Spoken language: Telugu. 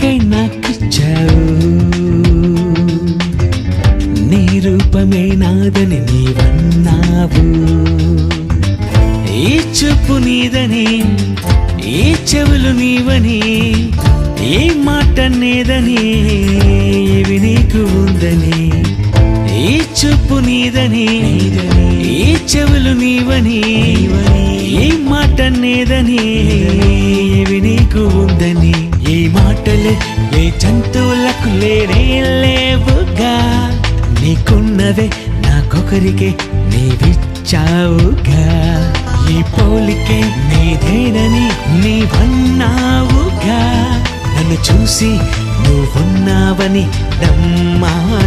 పోలికై నాకిచ్చావు, నీ రూపమే నాదని నీవన్నావు. ఈ చూపు నీదని, ఈ చెవులు నీవని, ఈ మాట నేదని, ఇవి నీకు ఉందని. ఈ చూపు నీదని, ఈ చెవులు నీవని, ఈ మాట నేదని, ఇవి నీకు ఉందని. ఈ మాటలే ఏ జంతువులకు లేనే లేవుగా, నీకున్నవే నాకొకరికే నీవిచ్చావుగా. ఈ పోలికే నీదేనని నీవన్నావుగా, నన్ను చూసి నువ్వున్నావని నమ్మావుగా.